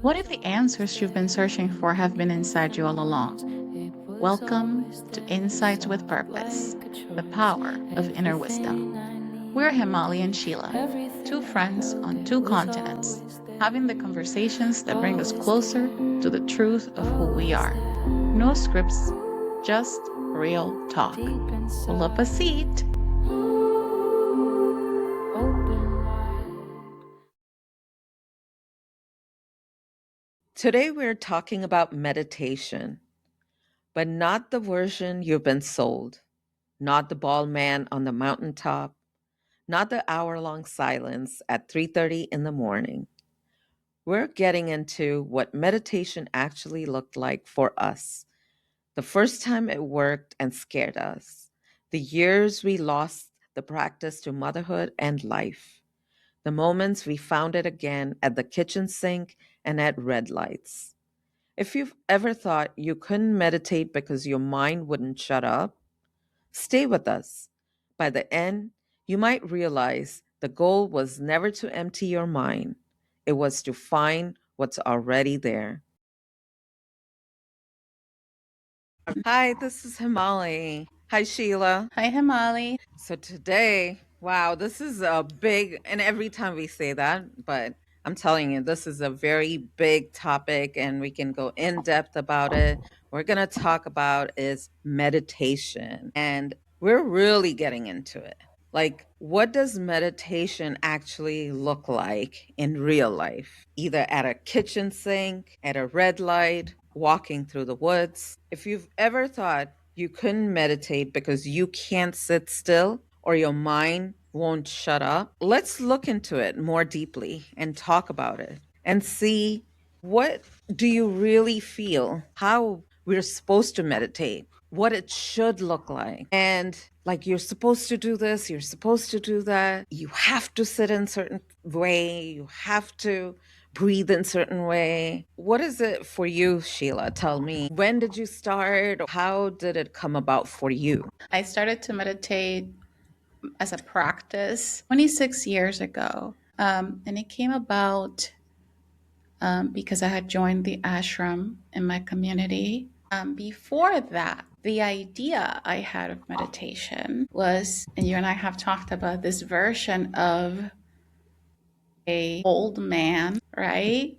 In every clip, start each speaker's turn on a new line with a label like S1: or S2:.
S1: What if the answers you've been searching for have been inside you all along? Welcome to Insights with Purpose, the power of inner wisdom. We're Hemali and Sheila, two friends on two continents, having the conversations that bring us closer to the truth of who we are. No scripts, just real talk. Pull up a seat.
S2: Today, we're talking about meditation, but not the version you've been sold, not the bald man on the mountaintop, not the hour-long silence at 3:30 in the morning. We're getting into what meditation actually looked like for us, the first time it worked and scared us, the years we lost the practice to motherhood and life, the moments we found it again at the kitchen sink and at red lights. If you've ever thought you couldn't meditate because your mind wouldn't shut up, stay with us. By the end, you might realize the goal was never to empty your mind, it was to find what's already there. Hi, this is Himali. Hi, Sheila.
S1: Hi, Hemali.
S2: So today, wow, this is a big, and every time we say that, but I'm telling you, this is a very big topic and we can go in depth about it. We're going to talk about is meditation, and we're really getting into it. Like, what does meditation actually look like in real life? Either at a kitchen sink, at a red light, walking through the woods. If you've ever thought you couldn't meditate because you can't sit still or your mind won't shut up, let's look into it more deeply and talk about it and see, what do you really feel? How we're supposed to meditate, what it should look like. And like, you're supposed to do this, you're supposed to do that. You have to sit in a certain way, you have to breathe in a certain way. What is it for you, Sheila? Tell me. When did you start? How did it come about for you?
S1: I started to meditate as a practice 26 years ago. And it came about because I had joined the ashram in my community. Before that, the idea I had of meditation was, and you and I have talked about this version of a old man, right?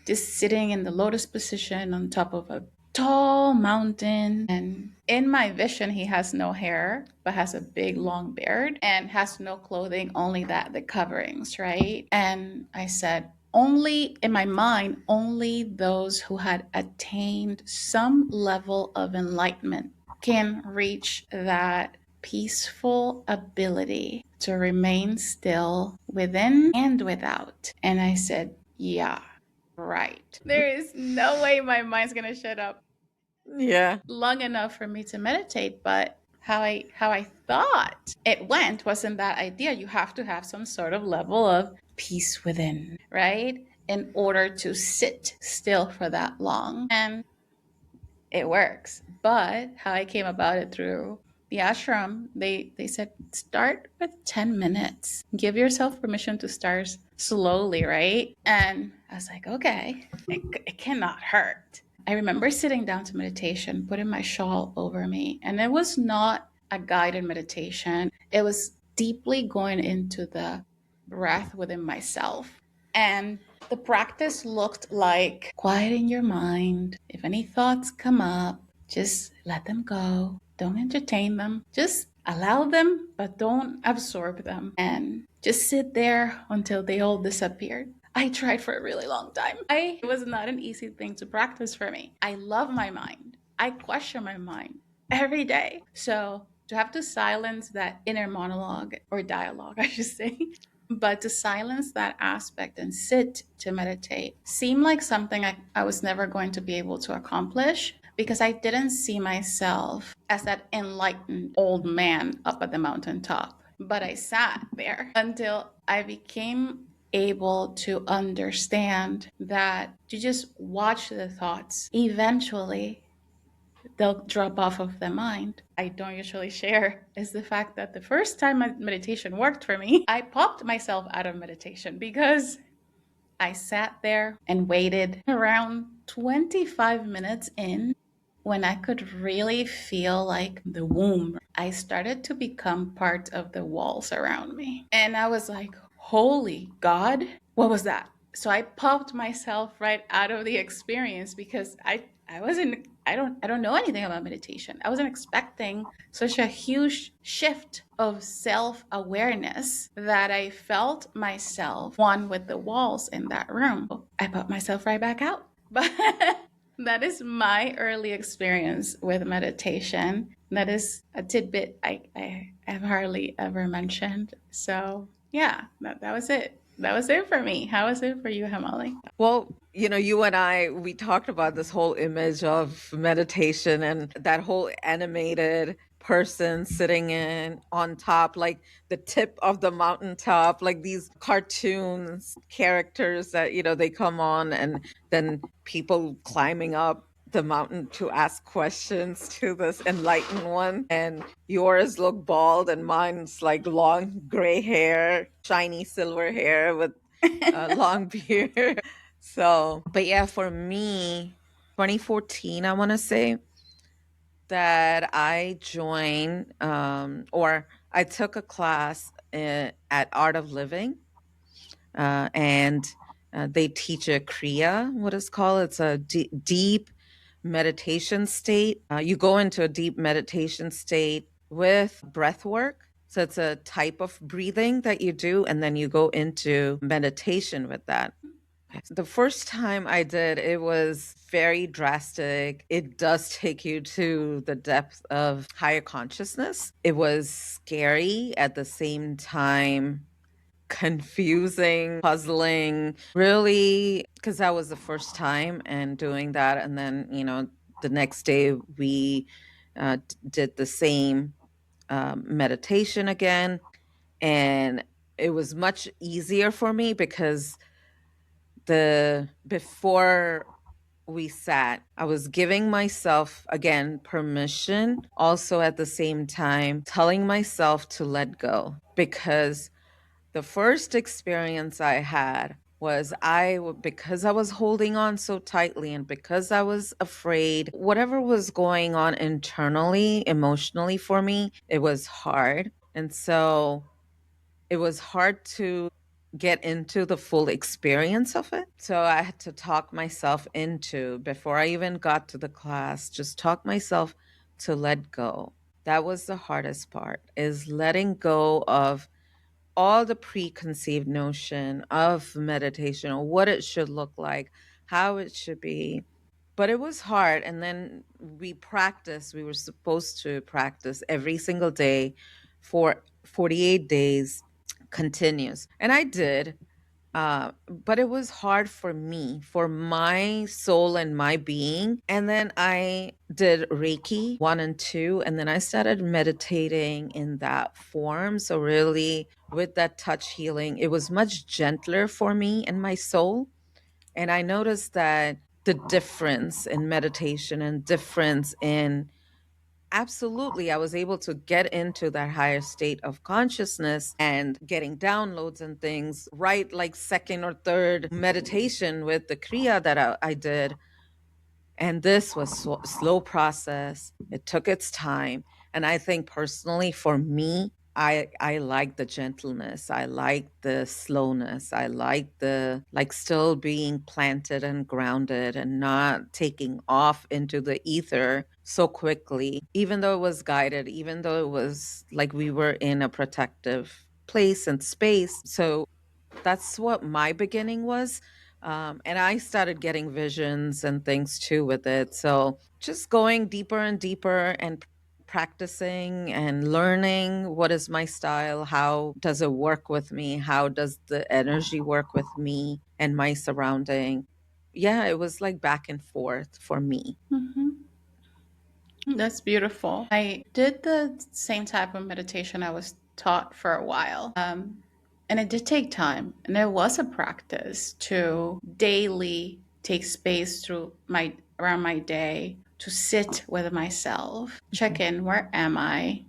S1: Just sitting in the lotus position on top of a tall mountain. And in my vision, he has no hair, but has a big long beard and has no clothing, only the coverings, right? And I said, only in my mind, only those who had attained some level of enlightenment can reach that peaceful ability to remain still within and without. And I said, yeah, right. There is no way my mind's gonna shut up
S2: Yeah.
S1: long enough for me to meditate. But how I thought it went wasn't that idea. You have to have some sort of level of peace within, right? In order to sit still for that long. And it works. But how I came about it through the ashram, they said start with 10 minutes. Give yourself permission to start slowly, right? And I was like, okay, it cannot hurt. I remember sitting down to meditation, putting my shawl over me, and it was not a guided meditation. It was deeply going into the breath within myself. And the practice looked like quieting your mind. If any thoughts come up, just let them go. Don't entertain them. Just allow them, but don't absorb them. And just sit there until they all disappeared. I tried for a really long time. It was not an easy thing to practice for me. I love my mind. I question my mind every day. So to have to silence that inner monologue or dialogue, I should say, but to silence that aspect and sit to meditate seemed like something I was never going to be able to accomplish because I didn't see myself as that enlightened old man up at the mountaintop. But I sat there until I became able to understand that to just watch the thoughts, eventually they'll drop off of the mind. I don't usually share is the fact that the first time my meditation worked for me, I popped myself out of meditation because I sat there and waited around 25 minutes in when I could really feel like the womb. I started to become part of the walls around me. And I was like, holy God, what was that? So I popped myself right out of the experience because I wasn't I don't know anything about meditation. I wasn't expecting such a huge shift of self-awareness that I felt myself one with the walls in that room. I popped myself right back out. But that is my early experience with meditation. That is a tidbit I have hardly ever mentioned. So yeah, that was it. That was it for me. How was it for you, Hemali?
S2: Well, you and I, we talked about this whole image of meditation and that whole animated person sitting in on top, like the tip of the mountaintop, like these cartoons characters that, they come on and then people climbing up the mountain to ask questions to this enlightened one. And yours look bald and mine's like long gray hair, shiny silver hair with long beard. So, but yeah, for me, 2014, I want to say that I joined or I took a class at Art of Living, and they teach a Kriya, what is called. It's a deep meditation state. You go into a deep meditation state with breath work. So it's a type of breathing that you do, and then you go into meditation with that. The first time I did, it was very drastic. It does take you to the depth of higher consciousness. It was scary at the same time, confusing, puzzling, really, because that was the first time and doing that. And then, the next day we did the same meditation again. And it was much easier for me because the before we sat, I was giving myself again permission, also at the same time telling myself to let go, because the first experience I had was because I was holding on so tightly and because I was afraid, whatever was going on internally, emotionally for me, it was hard. And so it was hard to get into the full experience of it. So I had to talk myself into, before I even got to the class, just talk myself to let go. That was the hardest part, is letting go of all the preconceived notion of meditation or what it should look like, how it should be. But it was hard. And then we were supposed to practice every single day for 48 days continuous. And I did. But it was hard for me, for my soul and my being. And then I did Reiki 1 and 2, and then I started meditating in that form. So, really, with that touch healing, it was much gentler for me and my soul. And I noticed that the difference in meditation and difference in, absolutely, I was able to get into that higher state of consciousness and getting downloads and things right, like second or third meditation with the Kriya that I did. And this was slow process. It took its time. And I think personally for me, I like the gentleness. I like the slowness. I like the like still being planted and grounded and not taking off into the ether so quickly, even though it was guided, even though it was like we were in a protective place and space. So that's what my beginning was. And I started getting visions and things too with it. So just going deeper and deeper and practicing and learning what is my style, how does it work with me, how does the energy work with me and my surrounding. Yeah, it was like back and forth for me.
S1: Mm-hmm. That's beautiful. I did the same type of meditation I was taught for a while. And it did take time. And there was a practice to daily take space through my around my day to sit with myself, check in, where am I?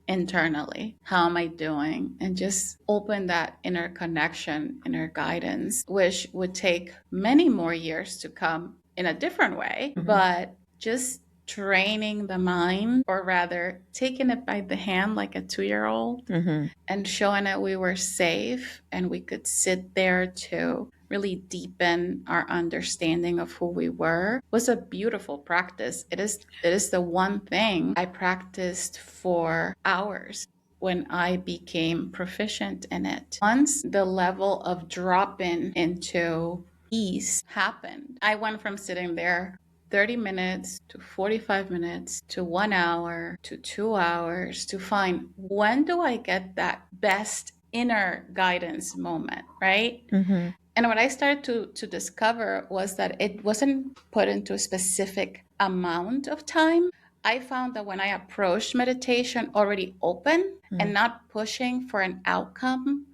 S1: internally. How am I doing? And just open that inner connection, inner guidance, which would take many more years to come in a different way,
S2: Mhm.
S1: but just training the mind, or rather taking it by the hand like a 2 year old
S2: Mhm.
S1: and showing it we were safe and we could sit there to really deepen our understanding of who we were was a beautiful practice. It is the one thing I practiced for hours when I became proficient in it. Once the level of dropping into ease happened, I went from sitting there 30 minutes to 45 minutes to 1 hour to 2 hours to find when do I get that best inner guidance moment, right?
S2: Mhm.
S1: And what I started to discover was that it wasn't put into a specific amount of time. I found that when I approached meditation already open and
S2: Mhm.
S1: not pushing for an outcome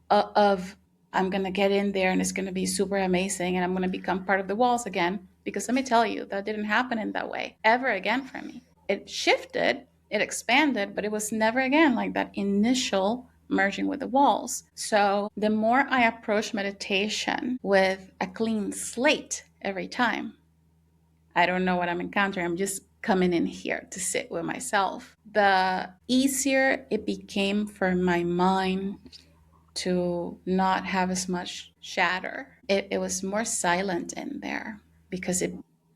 S1: of I'm going to get in there and it's going to be super amazing and I'm going to become part of the walls again. Because let me tell you, that didn't happen in that way ever again for me. It shifted, it expanded, but it was never again like that initial merging with the walls. So the more I approach meditation with a clean slate every time, I don't know what I'm encountering. I'm just coming in here to sit with myself. The easier it became for my mind to not have as much chatter. It was more silent in there because it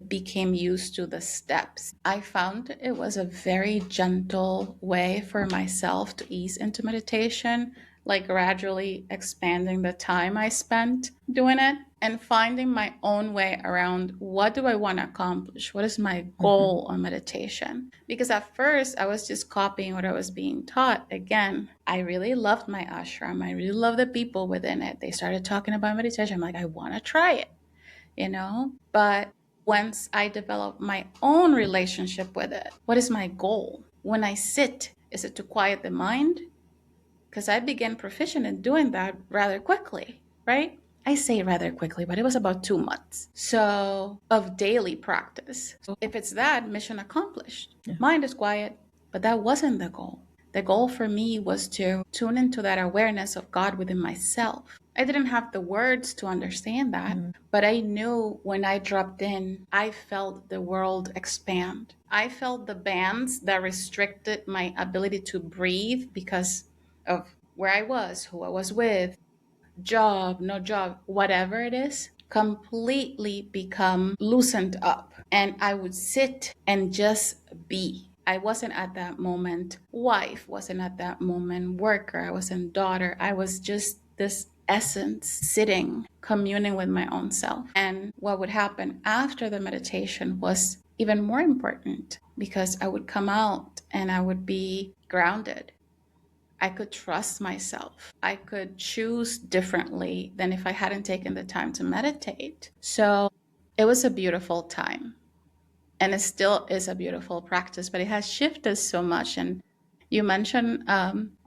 S1: became used to the steps. I found it was a very gentle way for myself to ease into meditation, like gradually expanding the time I spent doing it and finding my own way around what do I want to accomplish? What is my
S2: Mhm.
S1: goal on meditation? Because at first I was just copying what I was being taught. Again, I really loved my ashram. I really loved the people within it. They started talking about meditation. I'm like, I want to try it. But once I developed my own relationship with it, what is my goal? When I sit, is it to quiet the mind? Because I began proficient in doing that rather quickly, right? I say rather quickly, but it was about 2 months. So, of daily practice. So if it's that, mission accomplished.
S2: Yeah.
S1: Mind is quiet, but that wasn't the goal. The goal for me was to tune into that awareness of God within myself. I didn't have the words to understand that,
S2: Mhm.
S1: but I knew when I dropped in, I felt the world expand. I felt the bands that restricted my ability to breathe because of where I was, who I was with, job, no job, whatever it is, completely become loosened up. And I would sit and just be. I wasn't at that moment wife, wasn't at that moment worker, I wasn't daughter. I was just this essence sitting, communing with my own self. And what would happen after the meditation was even more important because I would come out and I would be grounded. I could trust myself. I could choose differently than if I hadn't taken the time to meditate. So it was a beautiful time. And it still is a beautiful practice, but it has shifted so much. And you mentioned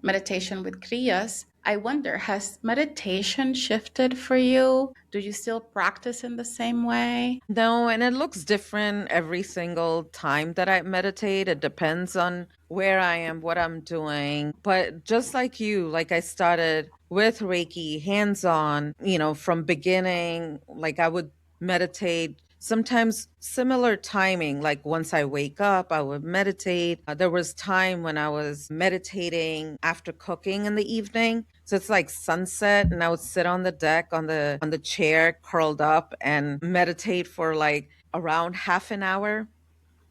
S1: meditation with Kriyas. I wonder, has meditation shifted for you? Do you still practice in the same way?
S2: No, and it looks different every single time that I meditate. It depends on where I am, what I'm doing. But just like you, like I started with Reiki hands on, from beginning, like I would meditate sometimes similar timing. Like once I wake up, I would meditate. There was time when I was meditating after cooking in the evening. So it's like sunset and I would sit on the deck on the chair curled up and meditate for like around half an hour.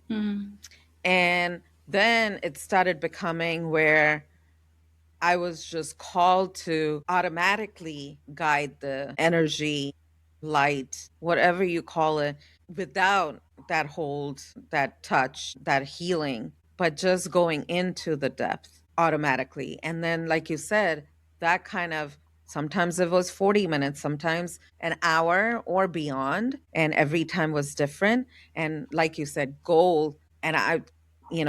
S1: Mm,
S2: And then it started becoming where I was just called to automatically guide the energy, light, whatever you call it, without that hold, that touch, that healing, but just going into the depth automatically. And then, like you said, that kind of sometimes it was 40 minutes, sometimes an hour or beyond. And every time was different. And like you said, goal. And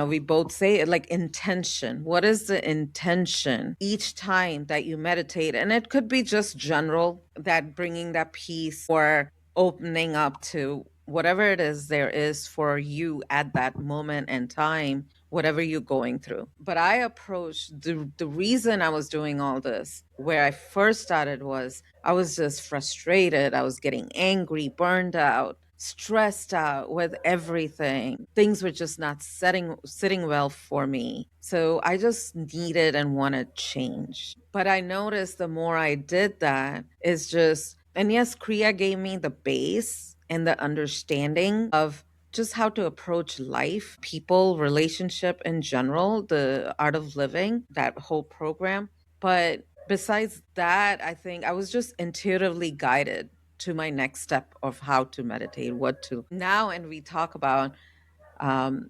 S2: we both say it like intention. What is the intention each time that you meditate? And it could be just general, that bringing that peace or opening up to whatever it is there is for you at that moment and time. whatever you're going through. But I approached the reason I was doing all this, where I first started, was I was just frustrated. I was getting angry, burned out, stressed out with everything. Things were just not sitting well for me. So I just needed and wanted change. But I noticed the more I did that, is just, and yes, Kriya gave me the base and the understanding of just how to approach life, people, relationship in general, the art of living, that whole program. But besides that, I think I was just intuitively guided to my next step of how to meditate, what to now. And we talk about um,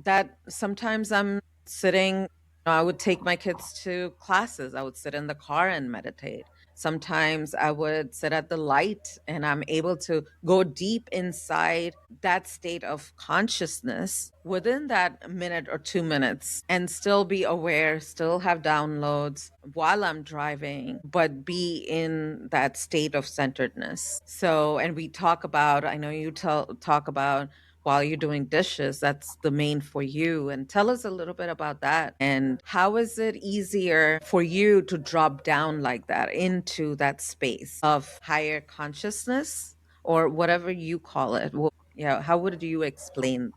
S2: that sometimes I'm sitting, I would take my kids to classes. I would sit in the car and meditate. Sometimes I would sit at the light and I'm able to go deep inside that state of consciousness within that minute or 2 minutes and still be aware, still have downloads while I'm driving, but be in that state of centeredness. So, and we talk about, I know you talk about while you're doing dishes, that's the main for you. And tell us a little bit about that. And how is it easier for you to drop down like that into that space of higher consciousness or whatever you call it? Yeah, how would you explain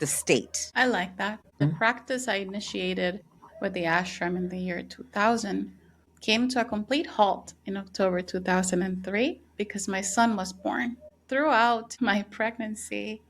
S2: the state?
S1: I like that. The practice I initiated with the ashram in the year 2000 came to a complete halt in October 2003 because my son was born. Throughout my pregnancy,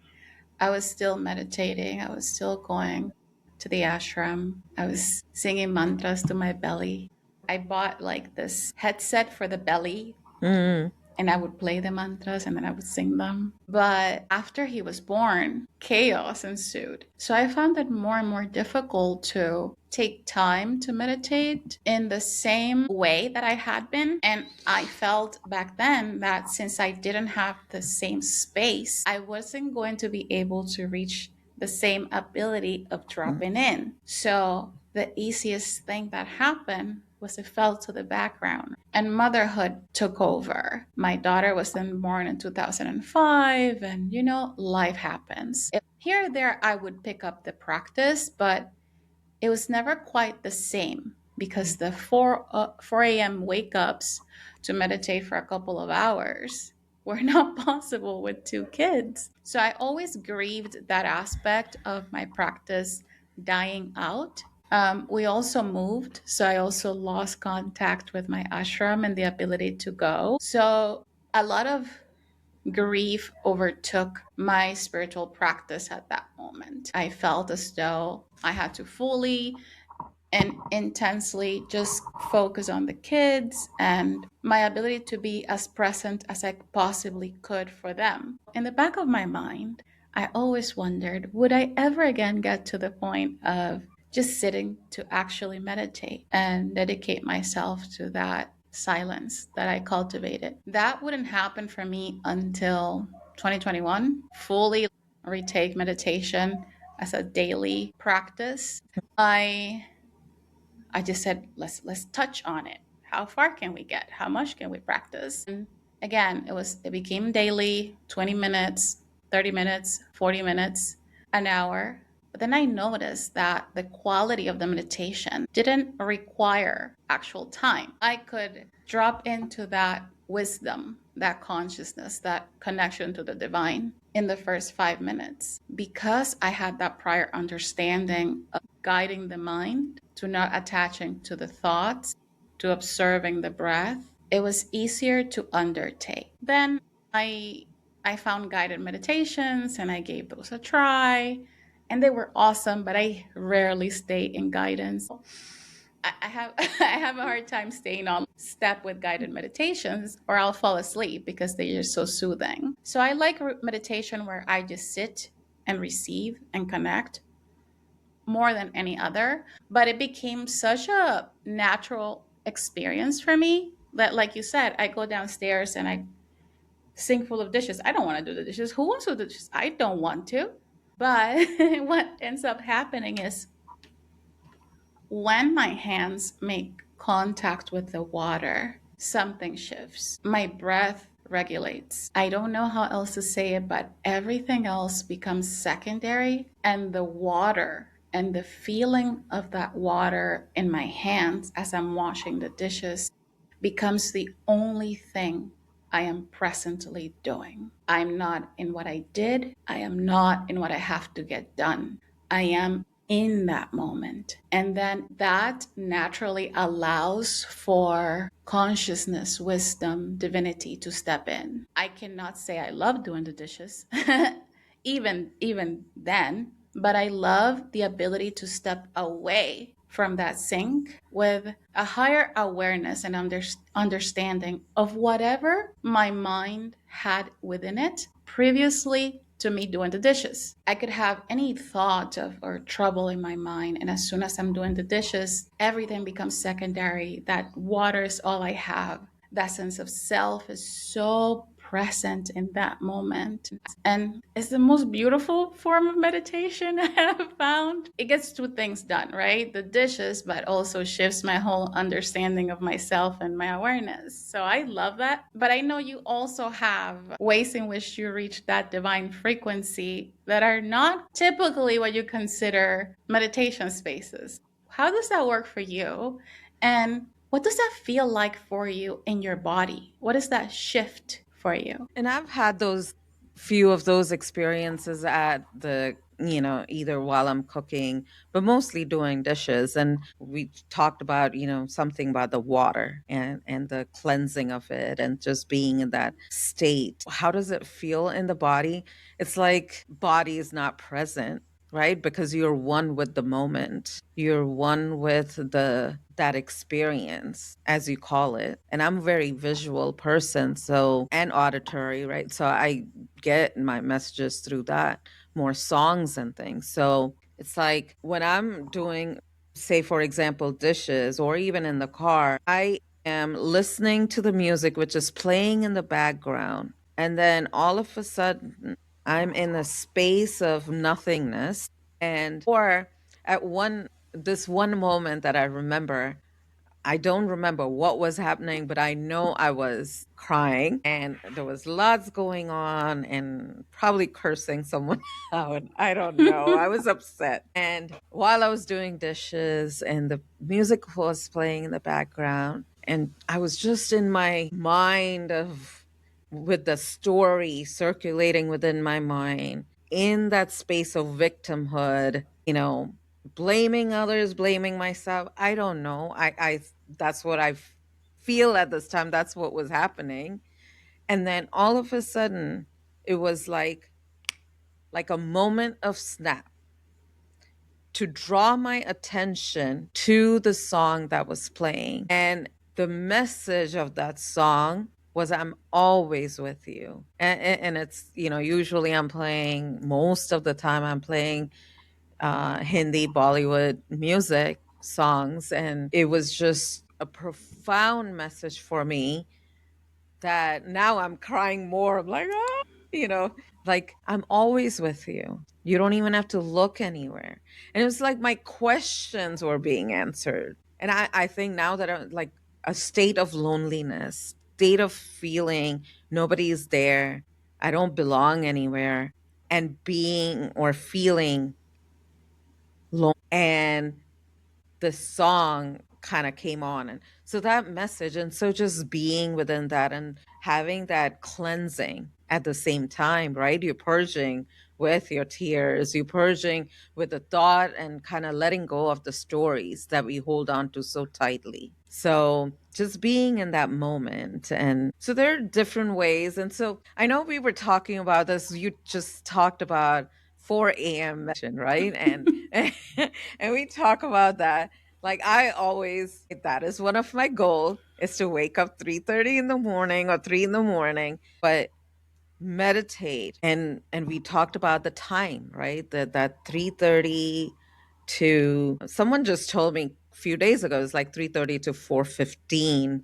S1: I was still meditating. I was still going to the ashram. I was singing mantras to my belly. I bought like this headset for the belly
S2: Mm.
S1: and I would play the mantras and then I would sing them. But after he was born, chaos ensued. So I found it more and more difficult to take time to meditate in the same way that I had been. And I felt back then that since I didn't have the same space, I wasn't going to be able to reach the same ability of dropping in. So the easiest thing that happened was it fell to the background and motherhood took over. My daughter was then born in 2005 and life happens. Here or there I would pick up the practice, but it was never quite the same because the 4 a.m. wake ups to meditate for a couple of hours were not possible with 2 kids. So I always grieved that aspect of my practice dying out. We also moved, so I also lost contact with my ashram and the ability to go. So a lot of grief overtook my spiritual practice at that moment. I felt as though I had to fully and intensely just focus on the kids and my ability to be as present as I possibly could for them. In the back of my mind, I always wondered, would I ever again get to the point of just sitting to actually meditate and dedicate myself to that silence that I cultivated? That wouldn't happen for me until 2021, fully retake meditation as a daily practice. I just said, let's touch on it. How far can we get? How much can we practice? And again, it became daily, 20 minutes, 30 minutes, 40 minutes, an hour. But then I noticed that the quality of the meditation didn't require actual time. I could drop into that wisdom, that consciousness, that connection to the divine in the first 5 minutes because I had that prior understanding of guiding the mind to not attaching to the thoughts, to observing the breath. It was easier to undertake. Then I I found guided meditations and I gave those a try and they were awesome, but I rarely stay in guidance. I have I have a hard time staying on step with guided meditations or I'll fall asleep because they're just so soothing. So I like meditation where I just sit and receive and connect more than any other, but it became such a natural experience for me that like you said, I go downstairs and I sink full of dishes. I don't want to do the dishes. Who wants to do the dishes? I don't want to. But what ends up happening is when my hands make contact with the water, something shifts. My breath regulates. I don't know how else to say it, but everything else becomes secondary and the water And the feeling of that water in my hands as I'm washing the dishes becomes the only thing I am presently doing. I'm not in what I did. I am not in what I have to get done. I am in that moment. And then that naturally allows for consciousness, wisdom, divinity to step in. I cannot say I love doing the dishes, even then, but I love the ability to step away from that sink with a higher awareness and understanding of whatever my mind had within it previously to me doing the dishes. I could have any thought of or trouble in my mind, and as soon as I'm doing the dishes, everything becomes secondary. That water is all I have. That sense of self is so present in that moment. And it's the most beautiful form of meditation I have found. It gets two things done, right? The dishes, but also shifts my whole understanding of myself and my awareness. So I love that. But I know you also have ways in which you reach that divine frequency that are not typically what you consider meditation spaces. How does that work for you? And what does that feel like for you in your body? What is that shift for you?
S2: And I've had those few of those experiences at the, either while I'm cooking, but mostly doing dishes. And we talked about, something about the water and the cleansing of it and just being in that state. How does it feel in the body? It's like body is not present, right? Because you're one with the moment. You're one with the that experience, as you call it. And I'm a very visual person, so, and auditory, right? So I get my messages through that, more songs and things. So it's like when I'm doing, say, for example, dishes or even in the car, I am listening to the music which is playing in the background. And then all of a sudden, I'm in a space of nothingness. And, or at this one moment that I remember, I don't remember what was happening, but I know I was crying and there was lots going on and probably cursing someone out. I don't know. I was upset. And while I was doing dishes and the music was playing in the background, and I was just in my mind of with the story circulating within my mind in that space of victimhood, blaming others, blaming myself. I don't know. I that's what I feel at this time. That's what was happening. And then all of a sudden, it was like a moment of snap to draw my attention to the song that was playing. And the message of that song was, I'm always with you. And it's, usually I'm playing, most of the time I'm playing Hindi Bollywood music songs. And it was just a profound message for me that now I'm crying more. I'm like, ah, like I'm always with you. You don't even have to look anywhere. And it was like my questions were being answered. And I think now that I'm like a state of loneliness, state of feeling nobody's there, I don't belong anywhere, and being or feeling lonely. And the song kind of came on, and so that message, and so just being within that and having that cleansing at the same time, right? You're purging with your tears, you're purging with the thought and kind of letting go of the stories that we hold on to so tightly. So just being in that moment. And so there are different ways. And so I know we were talking about this, you just talked about 4 a.m. right? And we talk about that. Like I always, that is one of my goals, is to wake up 3:30 in the morning or 3 in the morning, but meditate. And we talked about the time, right? That 3:30 to, someone just told me a few days ago, it's like 3:30 to 4:15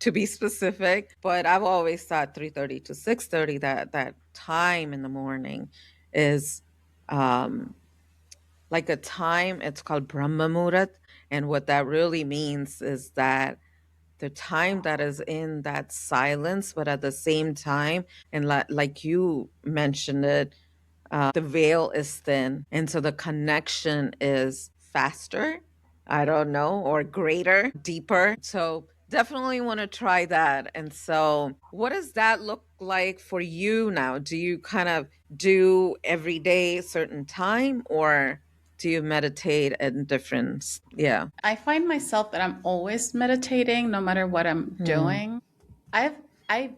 S2: to be specific, but I've always thought 3:30 to 6:30, that time in the morning is um like a time, it's called Brahma Muhurat. And what that really means is that the time that is in that silence, but at the same time, and like you mentioned it, The veil is thin, and so the connection is faster. I don't know, or greater, deeper. So definitely want to try that. And so, what does that look like for you now? Do you kind of do every day, certain time, or do you meditate in different? Yeah.
S1: I find myself that I'm always meditating no matter what I'm
S2: Mm,
S1: doing. I've I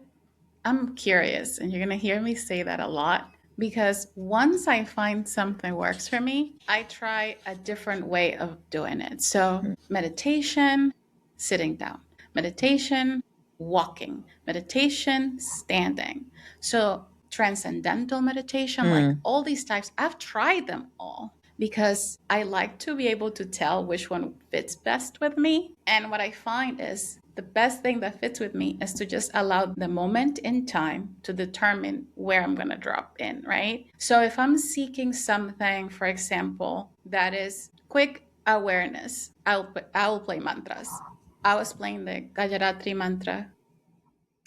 S1: I'm curious, and you're going to hear me say that a lot because once I find something works for me, I try a different way of doing it. So,
S2: mm,
S1: meditation, sitting down, meditation, walking, meditation, standing. So, transcendental meditation, like
S2: mm,
S1: all these types, I've tried them all because I like to be able to tell which one fits best with me. And what I find is the best thing that fits with me is to just allow the moment in time to determine where I'm going to drop in, right? So if I'm seeking something, for example, that is quick awareness, I'll play mantras. I was playing the Gajayatri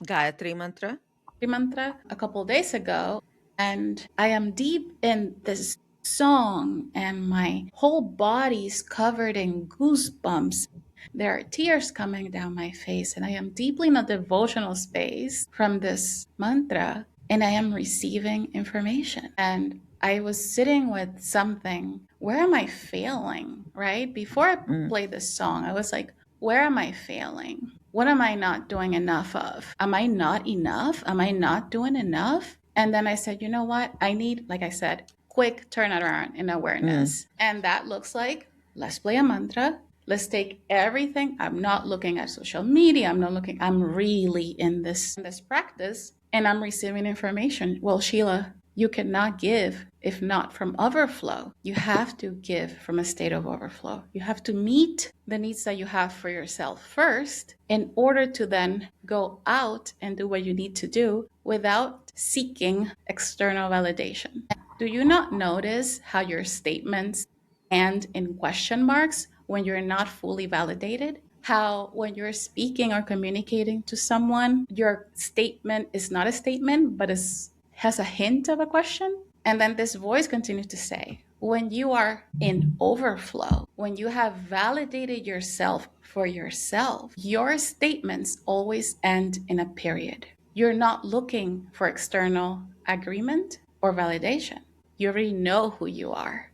S2: Gayatri mantra.
S1: mantra a couple days ago, and I am deep in this song, and my whole body's covered in goosebumps. There are tears coming down my face, and I am deeply in a devotional space from this mantra, and I am receiving information. And I was sitting with something. Where am I failing? Right? Before I
S2: Mm,
S1: played this song, I was like, where am I failing? What am I not doing enough of? Am I not enough? Am I not doing enough? And then I said, you know what? I need, like I said, quick turnaround in
S2: mm,
S1: awareness. And that looks like let's play a mantra. Let's take everything. I'm not looking at social media. I'm not looking, I'm really in this practice and I'm receiving information. Well, Sheila, you cannot give if not from overflow. You have to give from a state of overflow. You have to meet the needs that you have for yourself first in order to then go out and do what you need to do without seeking external validation. Do you not notice how your statements end in question marks when you're not fully validated? How, when you're speaking or communicating to someone, your statement is not a statement, but has a hint of a question? And then this voice continues to say, when you are in overflow, when you have validated yourself for yourself, your statements always end in a period. You're not looking for external agreement or validation. You already know who you are.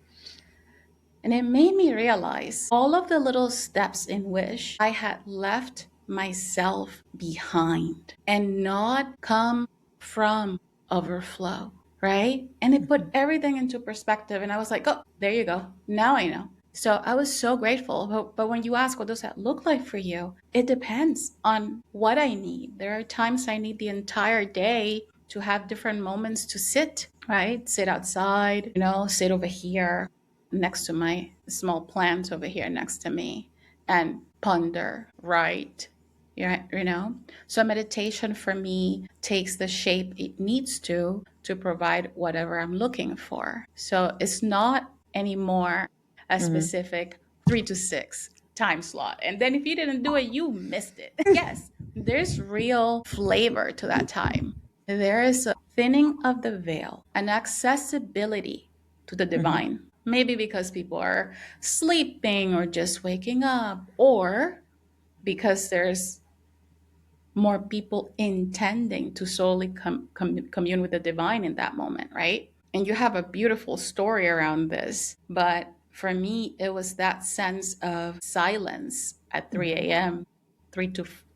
S1: And it made me realize all of the little steps in which I had left myself behind and not come from overflow, right? And it put
S2: mhm,
S1: everything into perspective. And I was like, oh, there you go. Now I know. So I was so grateful. But when you ask, what does that look like for you? It depends on what I need. There are times I need the entire day to have different moments to sit, right? Sit outside, sit over here next to my small plant over here next to me and ponder, right? Yeah, so meditation for me takes the shape it needs to provide whatever I'm looking for. So it's not anymore a
S2: mhm.
S1: specific 3 to 6 time slot, and then if you didn't do it, you missed it. Yes, there's real flavor to that time. There is a thinning of the veil, an accessibility to the
S2: Mhm,
S1: divine. Maybe because people are sleeping or just waking up, or because there's more people intending to solely commune with the divine in that moment, right? And you have a beautiful story around this. But for me, it was that sense of silence at 3
S2: mhm,
S1: a.m., 3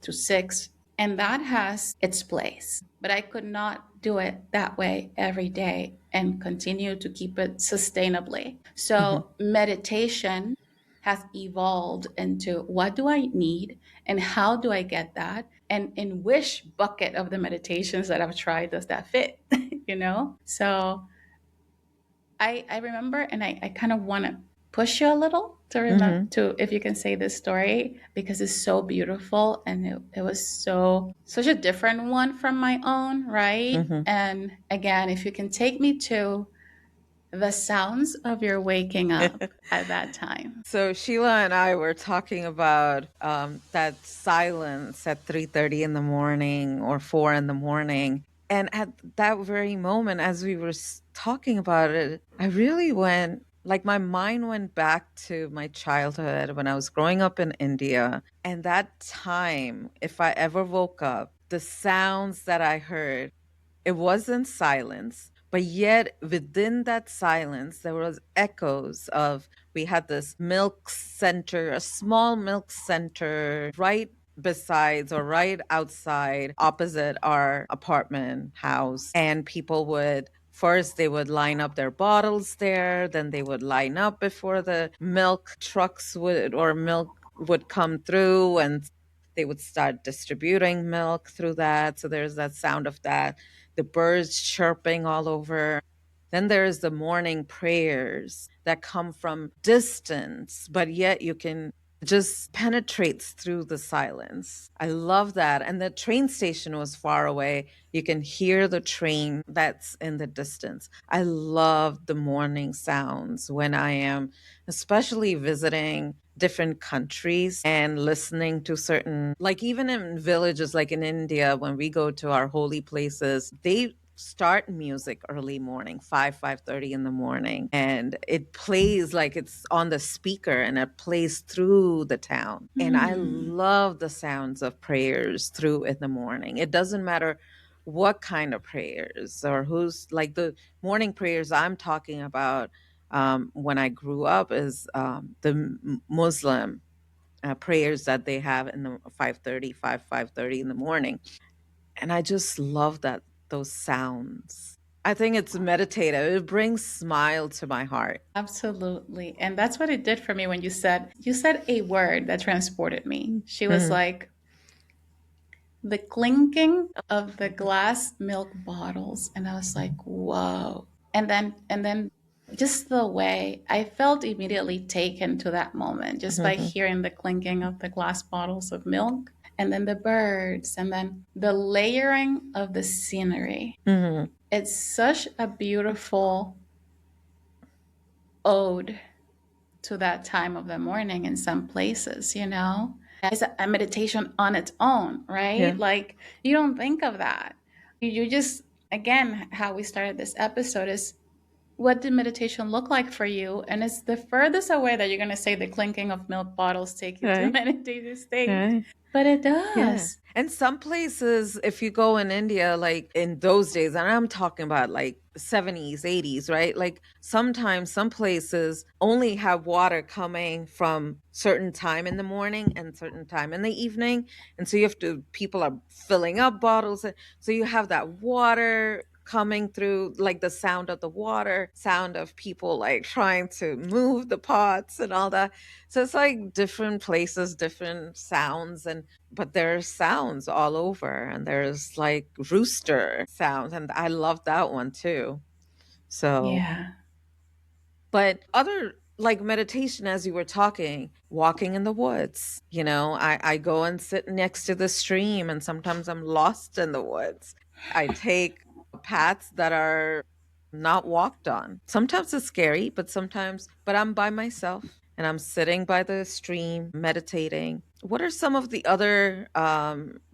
S1: to 6. And that has its place. But I could not do it that way every day and continue to keep it sustainably.
S2: mhm.
S1: So meditation has evolved into what do I need and how do I get that? And in which bucket of the meditations that I've tried does that fit? So I remember, and I kind of want to push you a little to remember
S2: Mhm,
S1: to if you can say this story because it's so beautiful and it was such a different one from my own, right?
S2: mhm.
S1: And again, if you can take me to the sounds of your waking up at that time.
S2: So Sheila and I were talking about that silence at 3:30 in the morning or 4 in the morning. And at that very moment, as we were talking about it, I really went, like, my mind went back to my childhood when I was growing up in India. And that time, if I ever woke up, the sounds that I heard, it wasn't silence, but yet within that silence there was echoes of, we had this milk center, a small milk center right besides or right outside opposite our apartment house, and people would first, they would line up their bottles there, then they would line up before the milk trucks would, or milk would come through, and they would start distributing milk through that. So there's that sound of that, the birds chirping all over. Then there's the morning prayers that come from distance, but yet you can just penetrates through the silence. I love that. And the train station was far away. You can hear the train that's in the distance. I love the morning sounds when I am especially visiting different countries and listening to certain, like even in villages like in India, when we go to our holy places, they start music early morning, 5:30 in the morning, and it plays like it's on the speaker and it plays through the town. And I
S1: Hmm.
S2: love the sounds of prayers through in the morning. It doesn't matter what kind of prayers or who's, like the morning prayers I'm talking about, when I grew up, is the Muslim prayers that they have in the 5:30 in the morning. And I just love that, those sounds. I think it's meditative. It brings smile to my heart.
S1: Absolutely. And that's what it did for me when you said a word that transported me. She was
S2: Mhm.
S1: like, the clinking of the glass milk bottles, and I was like, whoa. And then just the way I felt immediately taken to that moment just by
S2: Mhm.
S1: hearing the clinking of the glass bottles of milk, and then the birds, and then the layering of the scenery.
S2: Mhm.
S1: It's such a beautiful ode to that time of the morning in some places. It's a meditation on its own, right?
S2: Yeah.
S1: Like, you don't think of that. You just, again, how we started this episode is, what did meditation look like for you? And it's the furthest away that you're going to say the clinking of milk bottles take you to a
S2: Right.
S1: meditative state.
S2: Right.
S1: But it
S2: Yeah.
S1: does.
S2: And some places, if you go in India, like in those days, and I'm talking about like 70s, 80s, right? Like sometimes some places only have water coming from certain time in the morning and certain time in the evening. And so you have to, people are filling up bottles. So you have that water coming through, like the sound of the water, sound of people like trying to move the pots and all that. So it's like different places, different sounds, and but there's sounds all over, and there's like rooster sounds, and I love that one too. So,
S1: Yeah.
S2: but other, like meditation, as you were talking, walking in the woods, I go and sit next to the stream, and sometimes I'm lost in the woods. I take paths that are not walked on. Sometimes it's scary, but sometimes, but I'm by myself and I'm sitting by the stream meditating. What are some of the other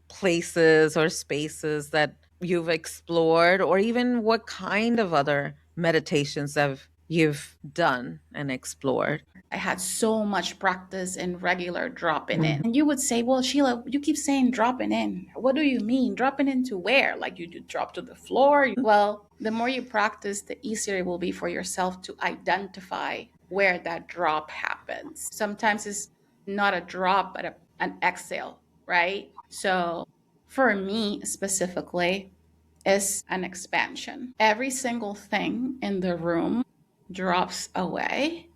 S2: places or spaces that you've explored, or even what kind of other meditations have you've done and explored?
S1: I had so much practice in regular dropping in.
S2: Mhm.
S1: And you would say, well, Sheila, you keep saying dropping in. What do you mean? Dropping into where? Like, you do drop to the floor? Well, the more you practice, the easier it will be for yourself to identify where that drop happens. Sometimes it's not a drop, but an exhale, right? So for me specifically, is an expansion. Every single thing in the room drops away,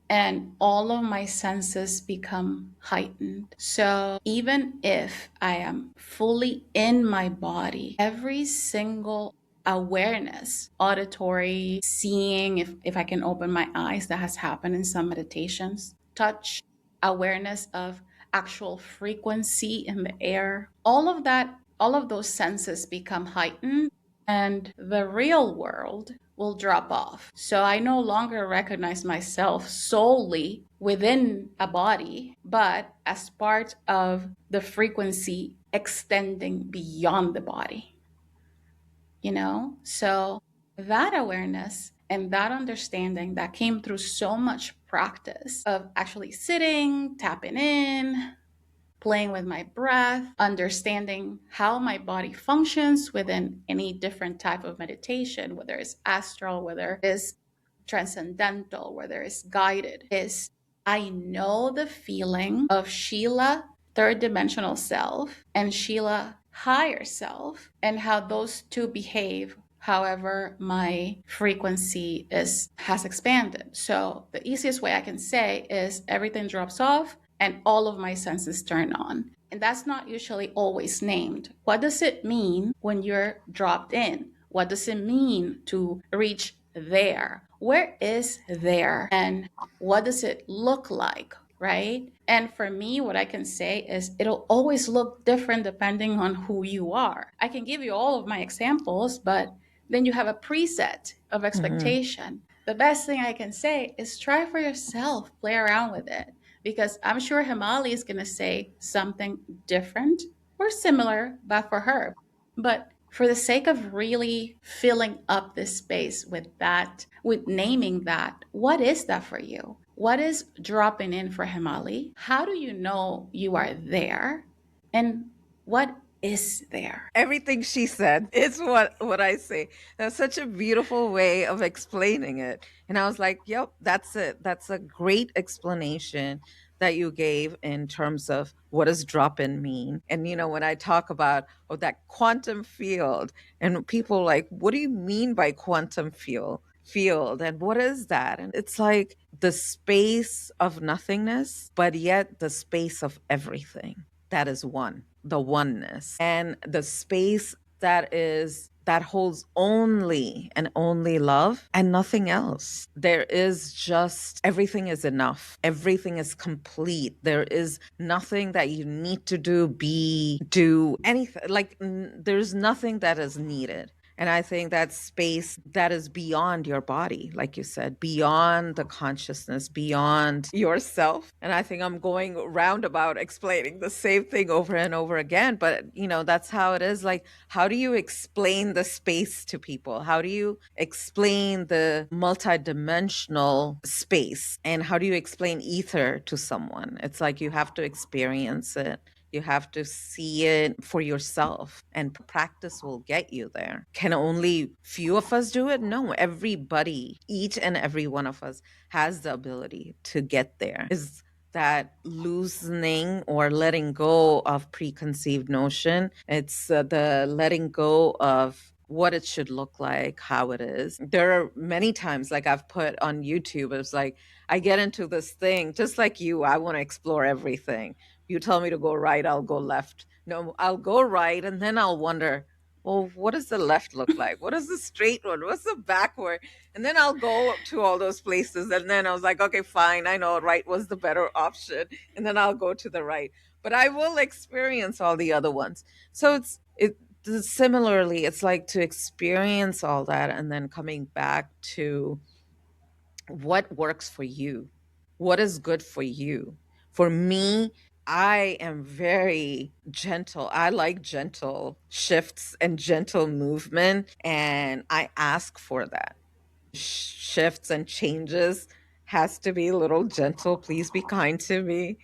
S1: and all of my senses become heightened. So even if I am fully in my body, every single awareness, auditory, seeing, if I can open my eyes, that has happened in some meditations, touch, awareness of actual frequency in the air, all of that, all of those senses become heightened, and the real world will drop off. So I no longer recognize myself solely within a body, but as part of the frequency extending beyond the body. So that awareness and that understanding that came through so much practice of actually sitting, tapping in, playing with my breath, understanding how my body functions within any different type of meditation, whether it's astral, whether it's transcendental, whether it's guided, is I know the feeling of Sheila, third dimensional self, and Sheila, higher self, and how those two behave however my frequency is has expanded. So the easiest way I can say is everything drops off and all of my senses turn on. And that's not usually always named. What does it mean when you're dropped in? What does it mean to reach there? Where is there? And what does it look like? Right? And for me, what I can say is it'll always look different depending on who you are. I can give you all of my examples, but then you have a preset of
S2: Hmm.
S1: expectation. The best thing I can say is try for yourself, play around with it, because I'm sure Hemali is going to say something different or similar, but for her. But for the sake of really filling up this space with that, with naming that, what is that for you? What is dropping in for Hemali? How do you know you are there? And what is there?
S2: Everything she said is what I say. That's such a beautiful way of explaining it. And I was like, "Yep, that's it. That's a great explanation that you gave in terms of what does drop in mean." And when I talk about that quantum field, and people like, "What do you mean by quantum field and what is that?" And it's like the space of nothingness, but yet the space of everything that is one, the oneness, and the space that holds only and only love and nothing else. There is just everything is enough. Everything is complete. There is nothing that you need to do anything. Like there's nothing that is needed. And I think that space that is beyond your body, like you said, beyond the consciousness, beyond yourself. And I think I'm going roundabout explaining the same thing over and over again. But, that's how it is. Like, how do you explain the space to people? How do you explain the multidimensional space? And how do you explain ether to someone? It's like you have to experience it. You have to see it for yourself, and practice will get you there. Can only few of us do it? No, everybody, each and every one of us has the ability to get there. Is that loosening or letting go of preconceived notion? It's the letting go of what it should look like, how it is. There are many times, like I've put on YouTube, it's like I get into this thing, just like you, I want to explore everything. You tell me to go right, I'll go left. No, I'll go right, and then I'll wonder, well, what does the left look like? What is the straight one? What's the backward? And then I'll go to all those places. And then I was like, okay, fine. I know right was the better option. And then I'll go to the right. But I will experience all the other ones. So similarly, it's like to experience all that and then coming back to what works for you, what is good for you. For me, I am very gentle. I like gentle shifts and gentle movement, and I ask for that. Shifts and changes has to be a little gentle. Please be kind to me.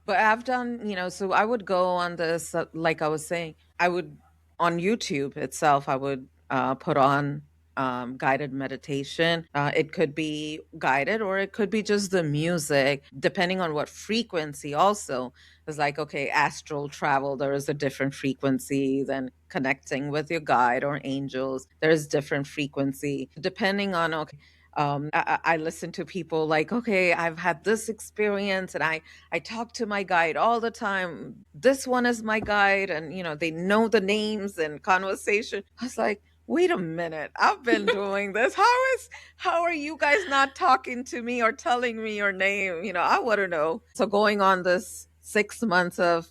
S2: But I've done, so I would go on this, like I was saying, I would, on YouTube itself, I would put on guided meditation. It could be guided or it could be just the music, depending on what frequency also. It's like, okay, astral travel, there is a different frequency than connecting with your guide or angels. There's different frequency depending on, okay, I listen to people like, okay, I've had this experience and I talk to my guide all the time. This one is my guide, and they know the names and conversation. I was like, wait a minute, I've been doing this. How are you guys not talking to me or telling me your name? I want to know. So going on this 6 months of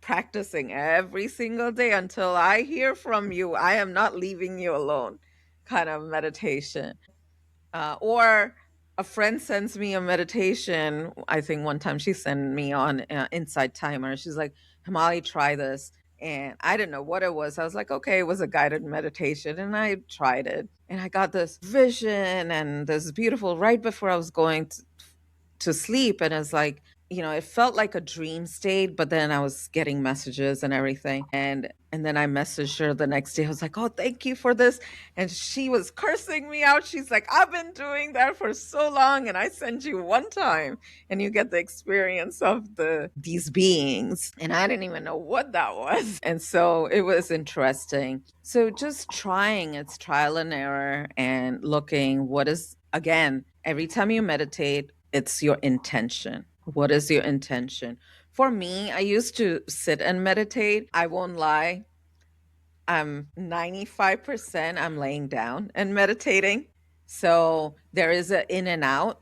S2: practicing every single day until I hear from you, I am not leaving you alone kind of meditation. Or a friend sends me a meditation. I think one time she sent me on Inside Timer. She's like, Hamali, try this. and I didn't know what it was. I was like, okay, it was a guided meditation, and I tried it. And I got this vision and this beautiful right before I was going to sleep. And it's like, it felt like a dream state, but then I was getting messages and everything. And then I messaged her the next day. I was like, oh, thank you for this. And she was cursing me out. She's like, I've been doing that for so long, and I send you one time and you get the experience of these beings. And I didn't even know what that was. And so it was interesting. So just trying, it's trial and error, and looking what is, again, every time you meditate, it's your intention. What is your intention? For me, I used to sit and meditate. I won't lie. I'm 95% I'm laying down and meditating. So there is a in and out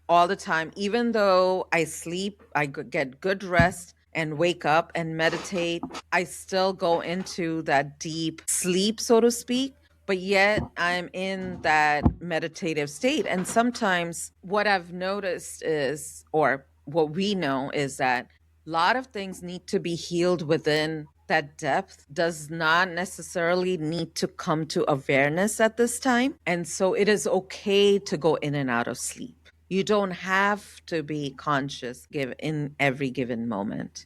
S2: all the time. Even though I sleep, get good rest and wake up and meditate, I still go into that deep sleep, so to speak. But yet I'm in that meditative state. And sometimes what I've noticed is, or what we know is that a lot of things need to be healed within that depth does not necessarily need to come to awareness at this time. And so it is okay to go in and out of sleep. You don't have to be conscious in every given moment.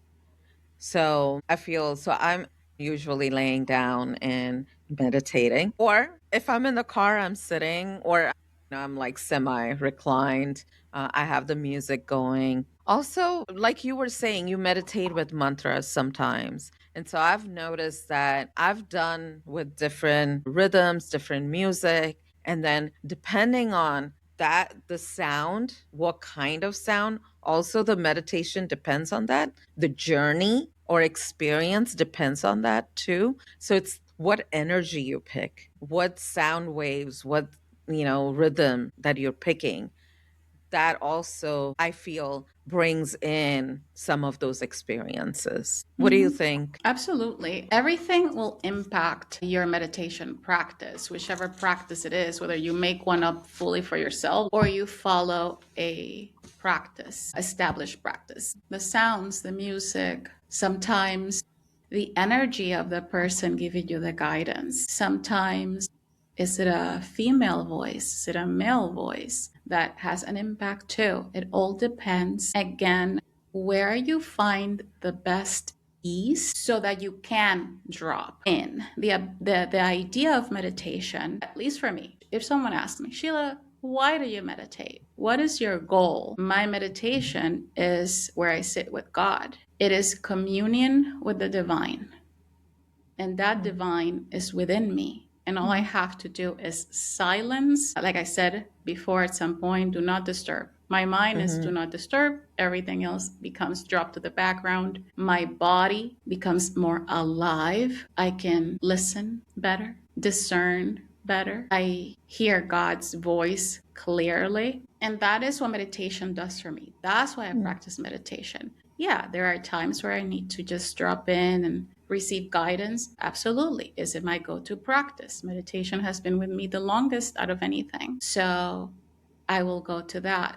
S2: So I'm usually laying down and meditating. Or if I'm in the car, I'm sitting, or I'm like semi reclined. I have the music going. Also, like you were saying, you meditate with mantras sometimes. And so I've noticed that I've done with different rhythms, different music. And then depending on the sound, what kind of sound, also the meditation depends on that. The journey or experience depends on that too. So it's what energy you pick, what sound waves, what, rhythm that you're picking. That also, I feel, brings in some of those experiences. What do you
S1: Mhm.
S2: think?
S1: Absolutely. Everything will impact your meditation practice, whichever practice it is, whether you make one up fully for yourself or you follow a practice, established practice. The sounds, the music, sometimes the energy of the person giving you the guidance. Sometimes is it a female voice? Is it a male voice? That has an impact too. It all depends, again, where you find the best ease so that you can drop in. The idea of meditation, at least for me, if someone asks me, Sheila, why do you meditate? What is your goal? My meditation is where I sit with God. It is communion with the divine, and that divine is within me. And all I have to do is silence. Like I said before, at some point, do not disturb. My mind is do
S2: Mm-hmm.
S1: not disturb. Everything else becomes dropped to the background. My body becomes more alive. I can listen better, discern better. I hear God's voice clearly. And that is what meditation does for me. That's why I practice meditation. Yeah, there are times where I need to just drop in and receive guidance. Absolutely. Is it my go to practice? Meditation has been with me the longest out of anything. So I will go to that.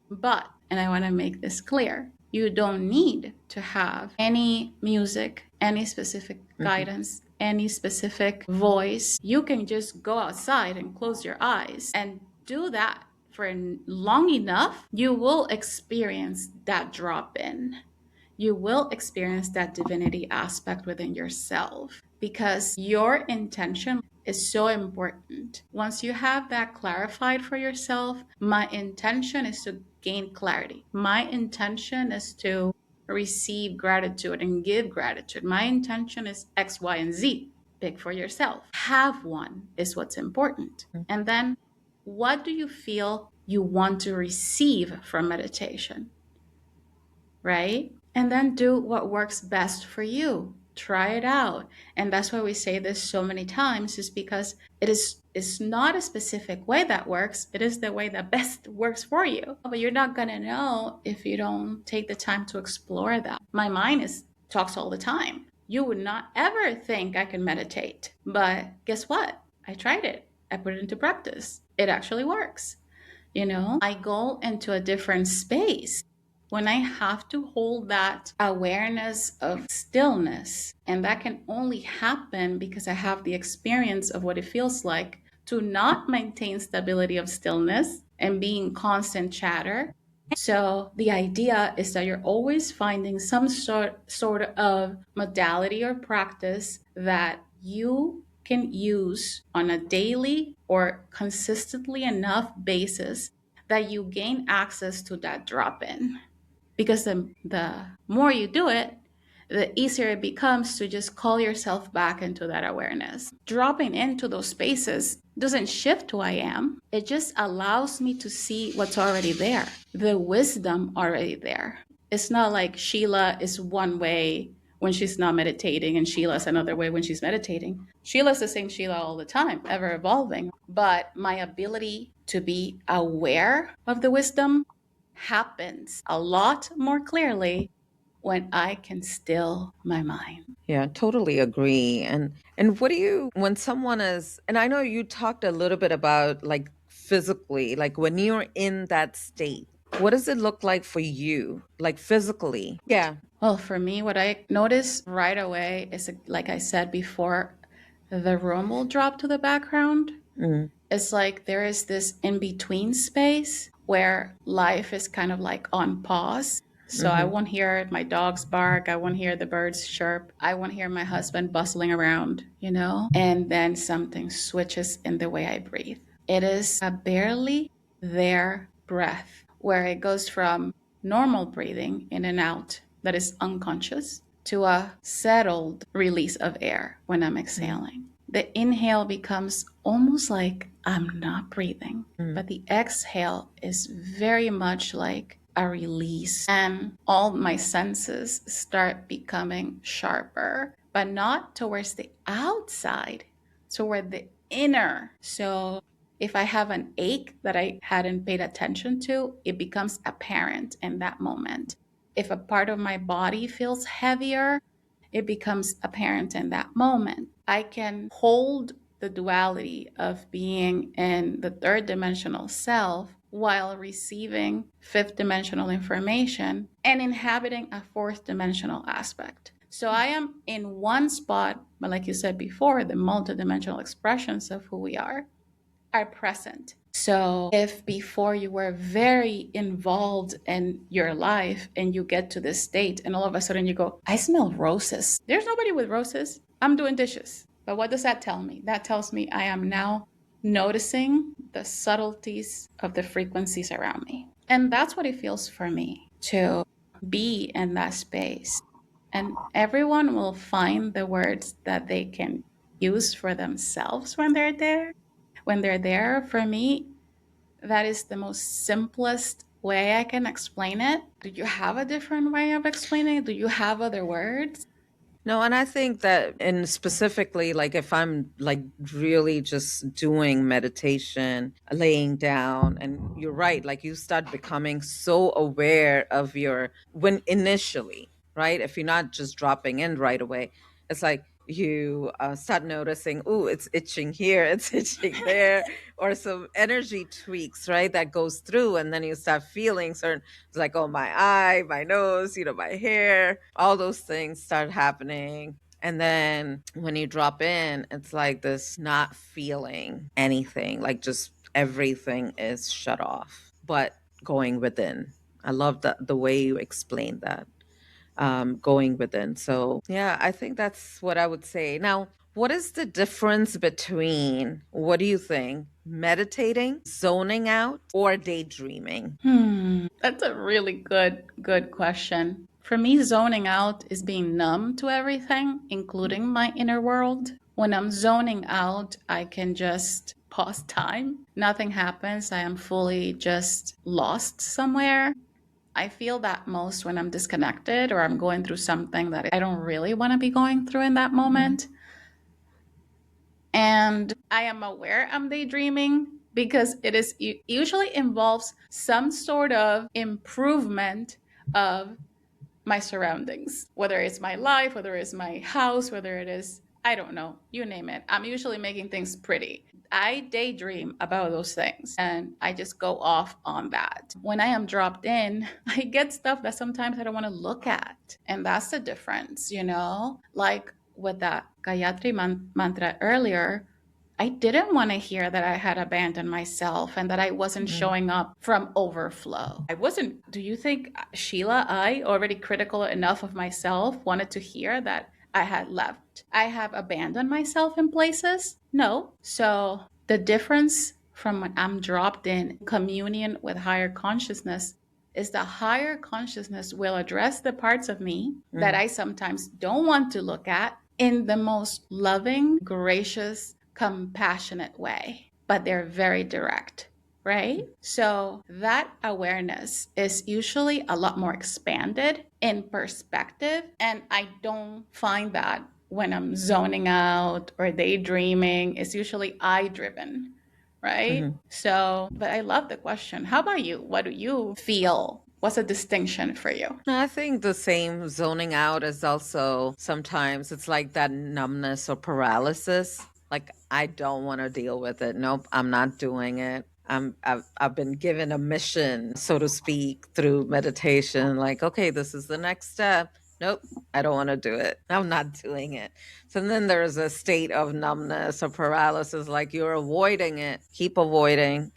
S1: But, and I want to make this clear, you don't need to have any music, any specific
S2: Mm-hmm.
S1: guidance, any specific voice. You can just go outside and close your eyes and do that for long enough. You will experience that drop in. You will experience that divinity aspect within yourself because your intention is so important. Once you have that clarified for yourself, my intention is to gain clarity. My intention is to receive gratitude and give gratitude. My intention is X, Y, and Z. Pick for yourself. Have one is what's important. And then what do you feel you want to receive from meditation? Right? And then do what works best for you. Try it out. And that's why we say this so many times, is because it's not a specific way that works. It is the way that best works for you. But you're not gonna know if you don't take the time to explore that. My mind is talks all the time. You would not ever think I can meditate. But guess what? I tried it. I put it into practice. It actually works. I go into a different space when I have to hold that awareness of stillness, and that can only happen because I have the experience of what it feels like to not maintain stability of stillness and being constant chatter. So the idea is that you're always finding some sort of modality or practice that you can use on a daily or consistently enough basis that you gain access to that drop in. Because the more you do it, the easier it becomes to just call yourself back into that awareness. Dropping into those spaces doesn't shift who I am, it just allows me to see what's already there, the wisdom already there. It's not like Sheila is one way when she's not meditating and Sheila's another way when she's meditating. Sheila's the same Sheila all the time, ever evolving. But my ability to be aware of the wisdom happens a lot more clearly when I can still my mind.
S2: Yeah, totally agree. And what do you when someone is and I know you talked a little bit about like physically, like when you're in that state, what does it look like for you? Like physically? Yeah.
S1: Well, for me, what I notice right away is, like I said before, the room will drop to the background.
S2: Mm,
S1: It's like there is this in between space where life is kind of like on pause. So I
S2: mm-hmm,
S1: won't hear my dogs bark. I won't hear the birds chirp. I won't hear my husband bustling around, you know? And then something switches in the way I breathe. It is a barely there breath where it goes from normal breathing in and out that is unconscious to a settled release of air when I'm exhaling. The inhale becomes almost like I'm not breathing,
S2: mm-hmm,
S1: but the exhale is very much like a release. And all my senses start becoming sharper, but not towards the outside, toward the inner. So if I have an ache that I hadn't paid attention to, it becomes apparent in that moment. If a part of my body feels heavier, it becomes apparent in that moment. I can hold the duality of being in the third dimensional self while receiving fifth dimensional information and inhabiting a fourth dimensional aspect. So I am in one spot, but like you said before, the multidimensional expressions of who we are present. So if before you were very involved in your life and you get to this state and all of a sudden you go, I smell roses. There's nobody with roses. I'm doing dishes. But what does that tell me? That tells me I am now noticing the subtleties of the frequencies around me. And that's what it feels for me to be in that space. And everyone will find the words that they can use for themselves when they're there. When they're there, for me, that is the most simplest way I can explain it. Do you have a different way of explaining it? Do you have other words?
S2: no, and I think that, and specifically, like if I'm like really just doing meditation, laying down, and you're right, like you start becoming so aware of your, when initially, right? If you're not just dropping in right away, it's like you start noticing, oh, it's itching here, it's itching there, or some energy tweaks, right? That goes through, and then you start feeling certain, it's like, oh, my eye, my nose, my hair, all those things start happening. And then when you drop in, it's like this not feeling anything, like just everything is shut off, but going within. I love the way you explained that, going within. So, yeah, I think that's what I would say. Now, what is the difference between, what do you think, meditating, zoning out, or daydreaming?
S1: That's a really good question. For me, zoning out is being numb to everything, including my inner world. When I'm zoning out, I can just pause time. Nothing happens. I am fully just lost somewhere. I feel that most when I'm disconnected or I'm going through something that I don't really want to be going through in that moment. And I am aware I'm daydreaming because it usually involves some sort of improvement of my surroundings, whether it's my life, whether it's my house, whether it is I don't know, you name it. I'm usually making things pretty. I daydream about those things and I just go off on that. When I am dropped in, I get stuff that sometimes I don't want to look at. And that's the difference, you know? Like with that Gayatri mantra earlier, I didn't want to hear that I had abandoned myself and that I wasn't
S2: Mm,
S1: showing up from overflow. I wasn't, do you think, Sheila, I, already critical enough of myself, wanted to hear that I had left? I have abandoned myself in places? No. So the difference from when I'm dropped in communion with higher consciousness is the higher consciousness will address the parts of me that
S2: mm,
S1: I sometimes don't want to look at in the most loving, gracious, compassionate way, but they're very direct, right? So that awareness is usually a lot more expanded in perspective. And I don't find that when I'm zoning out or daydreaming. It's usually I driven, right?
S2: mhm.
S1: So, but I love the question. How about you? What do you feel? What's a distinction for you?
S2: I think the same zoning out is also sometimes it's like that numbness or paralysis. Like I don't want to deal with it. Nope, I'm not doing it. I've been given a mission, so to speak, through meditation. Like, okay, this is the next step. Nope, I don't want to do it. I'm not doing it. So then there's a state of numbness or paralysis, like you're avoiding it. Keep avoiding,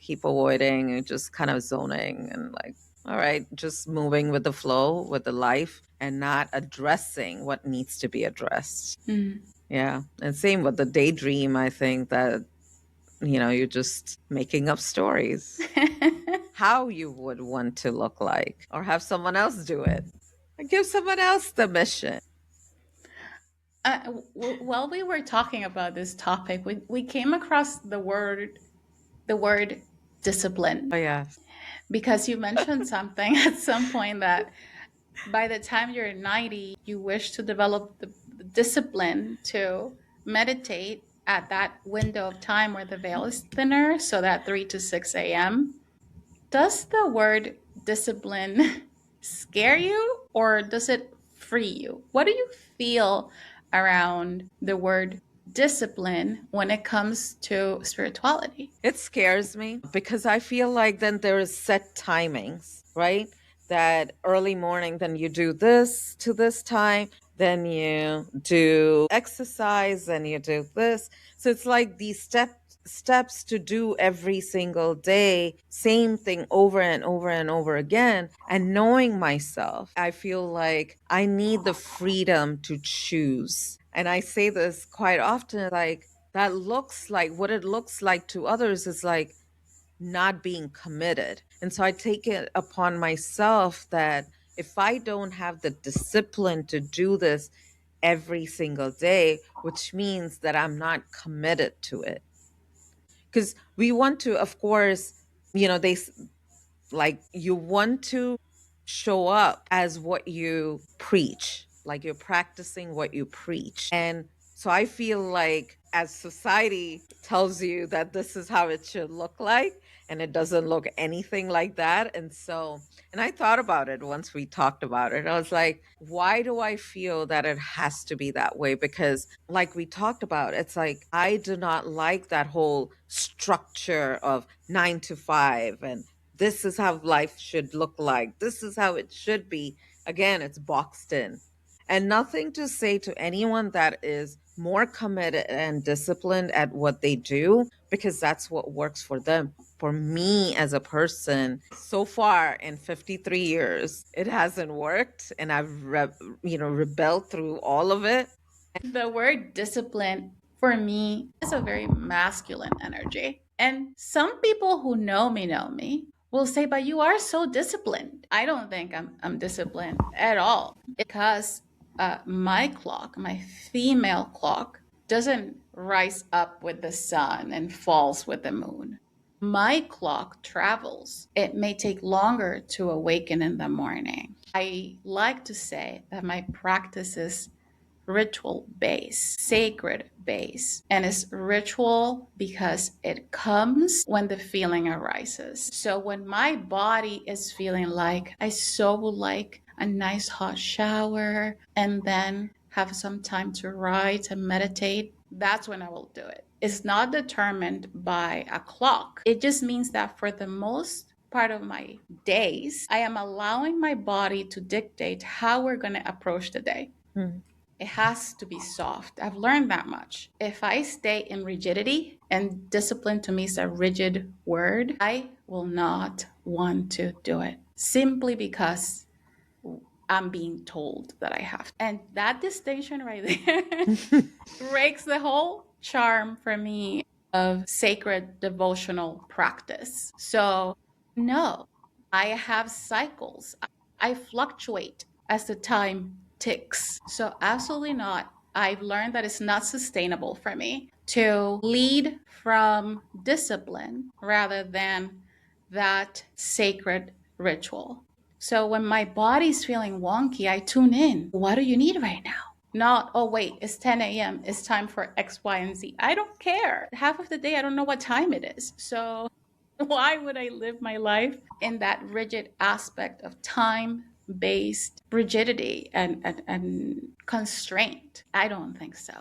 S2: and just kind of zoning and like, all right, just moving with the flow, with the life, and not addressing what needs to be addressed.
S1: Mm.
S2: Yeah. And same with the daydream, I think that, you're just making up stories, how you would want to look like, or have someone else do it, or give someone else the mission.
S1: While we were talking about this topic, we came across the word
S2: Oh,
S1: discipline
S2: yeah.
S1: because you mentioned something at some point that by the time you're 90, you wish to develop the discipline to meditate at that window of time where the veil is thinner, so that 3 to 6 a.m. Does the word discipline scare you or does it free you? What do you feel around the word discipline when it comes to spirituality?
S2: It scares me because I feel like then there is set timings, right? That early morning, then you do this to this time, then you do exercise, then you do this. So it's like these steps to do every single day, same thing over and over and over again. And knowing myself, I feel like I need the freedom to choose. And I say this quite often, like, that looks like what it looks like to others is like not being committed. And so I take it upon myself that if I don't have the discipline to do this every single day, which means that I'm not committed to it. Because we want to, of course, they like you want to show up as what you preach, like you're practicing what you preach. And so I feel like as society tells you that this is how it should look like, and it doesn't look anything like that. And I thought about it once we talked about it. I was like, why do I feel that it has to be that way? Because, like we talked about, it's like I do not like that whole structure of 9 to 5 and this is how life should look like. This is how it should be. Again, it's boxed in. And nothing to say to anyone that is more committed and disciplined at what they do, because that's what works for them. For me as a person, so far in 53 years, it hasn't worked. And I've, rebelled through all of it.
S1: The word discipline for me is a very masculine energy. And some people who know me will say, but you are so disciplined. I don't think I'm disciplined at all because my clock, my female clock, doesn't rise up with the sun and falls with the moon. My clock travels. It may take longer to awaken in the morning. I like to say that my practice is ritual base, sacred base. And it's ritual because it comes when the feeling arises. So when my body is feeling like I so would like a nice hot shower and then have some time to write and meditate, that's when I will do it. It's not determined by a clock. It just means that for the most part of my days, I am allowing my body to dictate how we're going to approach the day.
S2: Mm.
S1: It has to be soft. I've learned that much. If I stay in rigidity, and discipline to me is a rigid word, I will not want to do it simply because I'm being told that I have to. And that distinction right there breaks the whole charm for me of sacred devotional practice. So, no, I have cycles. I fluctuate as the time ticks. So, absolutely not. I've learned that it's not sustainable for me to lead from discipline rather than that sacred ritual. So when my body's feeling wonky, I tune in. What do you need right now? Not, oh, wait, it's 10 a.m. It's time for X, Y, and Z. I don't care. Half of the day, I don't know what time it is. So why would I live my life in that rigid aspect of time based rigidity and constraint? I don't think so.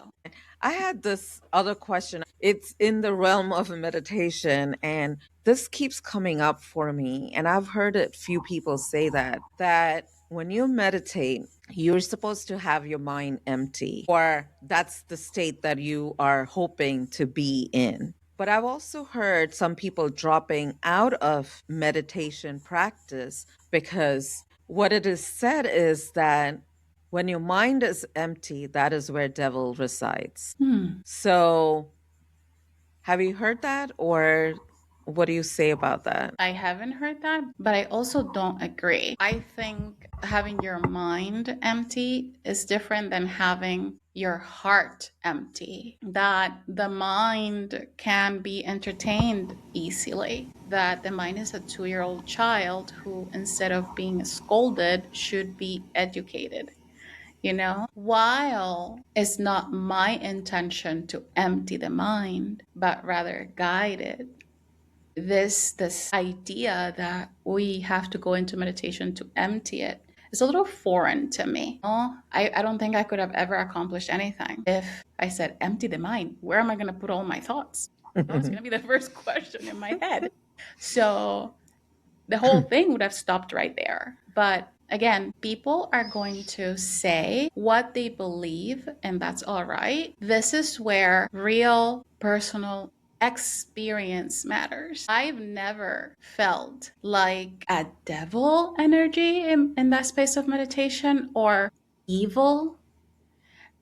S2: I had this other question. It's in the realm of meditation, and this keeps coming up for me. And I've heard a few people say that when you meditate, you're supposed to have your mind empty, or that's the state that you are hoping to be in. But I've also heard some people dropping out of meditation practice because what it is said is that when your mind is empty, that is where devil resides.
S1: Hmm.
S2: So, have you heard that, or what do you say about that?
S1: I haven't heard that, but I also don't agree. I think having your mind empty is different than having your heart empty. That the mind can be entertained easily. That the mind is a 2-year-old child who, instead of being scolded, should be educated. While it's not my intention to empty the mind, but rather guide it, this idea that we have to go into meditation to empty it is a little foreign to me. I don't think I could have ever accomplished anything if I said empty the mind. Where am I going to put all my thoughts? That was going to be the first question in my head. So the whole thing would have stopped right there. But again, people are going to say what they believe, and that's all right. This is where real personal experience matters. I've never felt like a devil energy in that space of meditation or evil.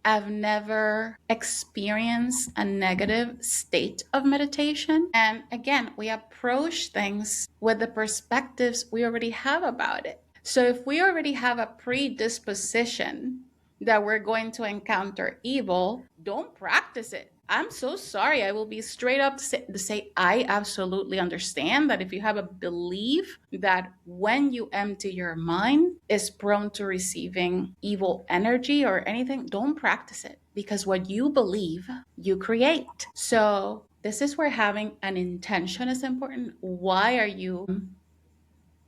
S1: I've never experienced a negative state of meditation. And again, we approach things with the perspectives we already have about it. So if we already have a predisposition that we're going to encounter evil, don't practice it. I'm so sorry. I will be straight up to say, I absolutely understand that if you have a belief that when you empty your mind is prone to receiving evil energy or anything, don't practice it, because what you believe, you create. So this is where having an intention is important. Why are you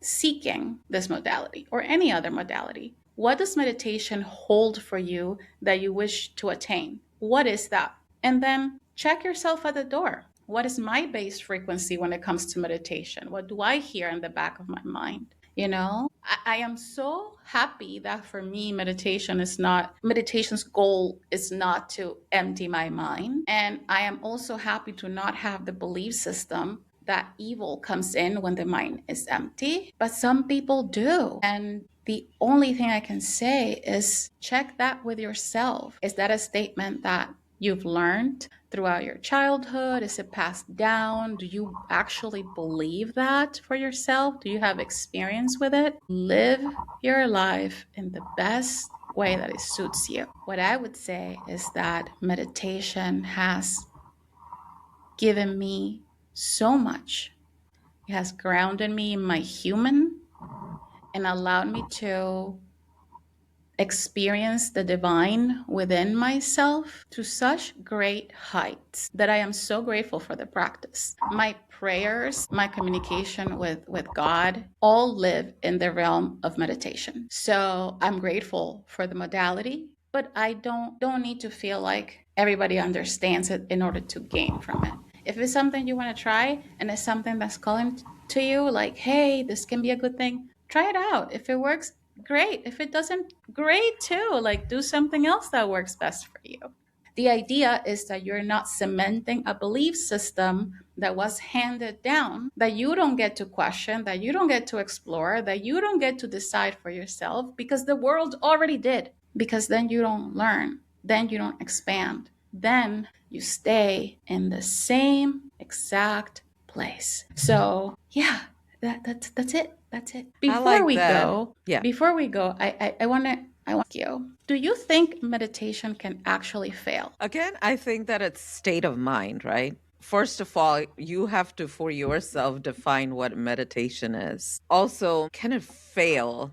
S1: seeking this modality or any other modality? What does meditation hold for you that you wish to attain? What is that? And then check yourself at the door. What is my base frequency when it comes to meditation? What do I hear in the back of my mind? I am so happy that for me, meditation's goal is not to empty my mind. And I am also happy to not have the belief system that evil comes in when the mind is empty. But some people do. And the only thing I can say is check that with yourself. Is that a statement that you've learned throughout your childhood? Is it passed down? Do you actually believe that for yourself? Do you have experience with it? Live your life in the best way that it suits you. What I would say is that meditation has given me so much. It has grounded me in my human and allowed me to experience the divine within myself to such great heights that I am so grateful for the practice. My prayers, my communication with God all live in the realm of meditation. So I'm grateful for the modality. but I don't need to feel like everybody understands it in order to gain from it. If it's something you want to try and it's something that's calling to you, like, hey, this can be a good thing, try it out. If it works, great. If it doesn't, great too. Like, do something else that works best for you. The idea is that you're not cementing a belief system that was handed down, that you don't get to question, that you don't get to explore, that you don't get to decide for yourself because the world already did. Because then you don't learn, then you don't expand, then you stay in the same exact place. So, yeah, that's it. That's it.
S2: I like that. Yeah.
S1: Before we go, I want to ask you, do you think meditation can actually fail?
S2: Again, I think that it's state of mind, right? First of all, you have to, for yourself, define what meditation is. Also, can it fail?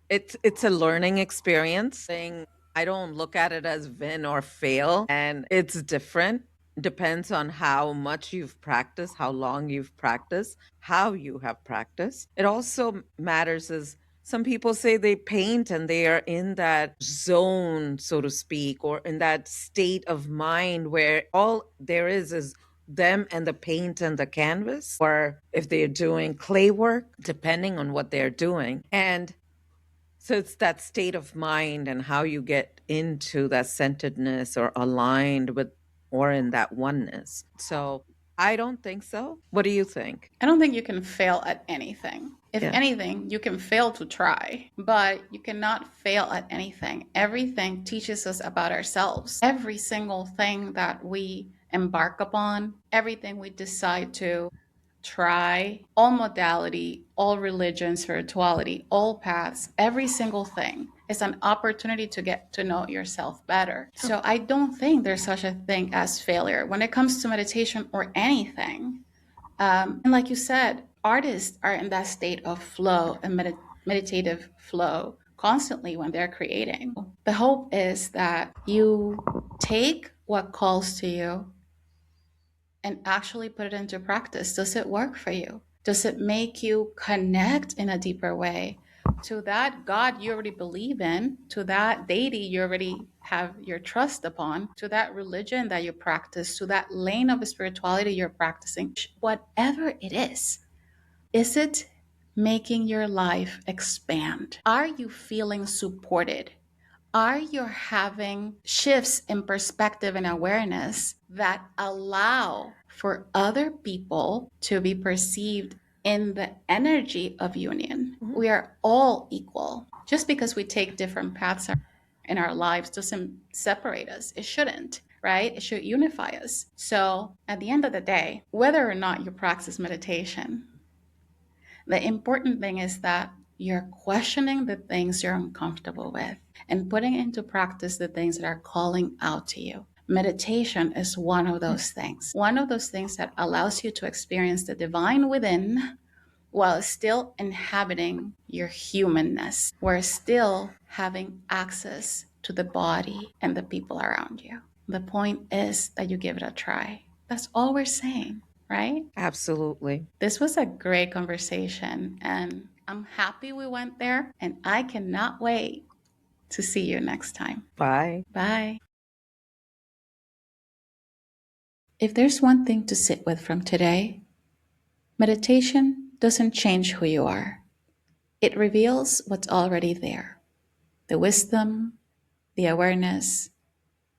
S2: It's a learning experience. I don't look at it as win or fail, and it's different. Depends on how much you've practiced, how long you've practiced, how you have practiced. It also matters as some people say they paint and they are in that zone, so to speak, or in that state of mind where all there is them and the paint and the canvas, or if they're doing clay work, depending on what they're doing. And so it's that state of mind and how you get into that centeredness or aligned with or in that oneness. So I don't think so. What do you think?
S1: I don't think you can fail at anything. If
S2: Yeah.
S1: anything, you can fail to try, but you cannot fail at anything. Everything teaches us about ourselves. Every single thing that we embark upon, everything we decide to try, all modality, all religion, spirituality, all paths, every single thing is an opportunity to get to know yourself better. So I don't think there's such a thing as failure when it comes to meditation or anything. And like you said, artists are in that state of flow and meditative flow constantly when they're creating. The hope is that you take what calls to you and actually put it into practice. Does it work for you? Does it make you connect in a deeper way to that God you already believe in, to that deity you already have your trust upon, to that religion that you practice, to that lane of spirituality you're practicing? Whatever it is it making your life expand? Are you feeling supported? Are you having shifts in perspective and awareness that allow for other people to be perceived in the energy of union?
S2: Mhm.
S1: We are all equal. Just because we take different paths in our lives doesn't separate us. It shouldn't, right? It should unify us. So at the end of the day, whether or not you practice meditation, the important thing is that you're questioning the things you're uncomfortable with and putting into practice the things that are calling out to you. Meditation is one of those things that allows you to experience the divine within while still inhabiting your humanness, while still having access to the body and the people around you. The point is that you give it a try. That's all we're saying, right?
S2: Absolutely.
S1: This was a great conversation, and I'm happy we went there, and I cannot wait to see you next time.
S2: Bye.
S1: Bye. If there's one thing to sit with from today, meditation doesn't change who you are. It reveals what's already there: the wisdom, the awareness,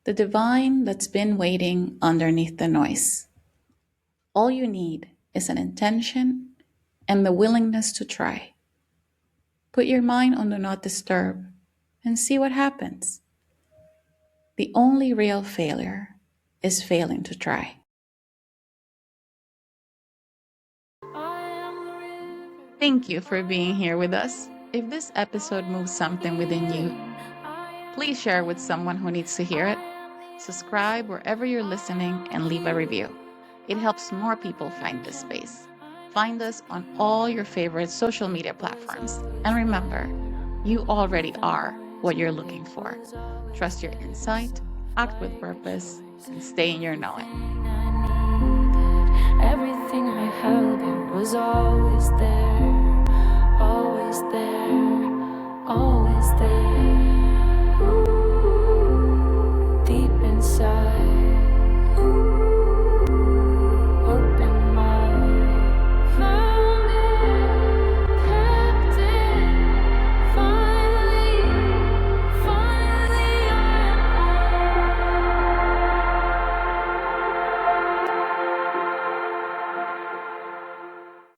S1: the divine that's been waiting underneath the noise. All you need is an intention and the willingness to try. Put your mind on do not disturb and see what happens. The only real failure is failing to try. Thank you for being here with us. If this episode moves something within you, please share with someone who needs to hear it. Subscribe wherever you're listening and leave a review. It helps more people find this space. Find us on all your favorite social media platforms. And remember, you already are what you're looking for. Trust your insight, act with purpose, and stay in your knowing.
S3: Everything I held, it was always there, always there, always there.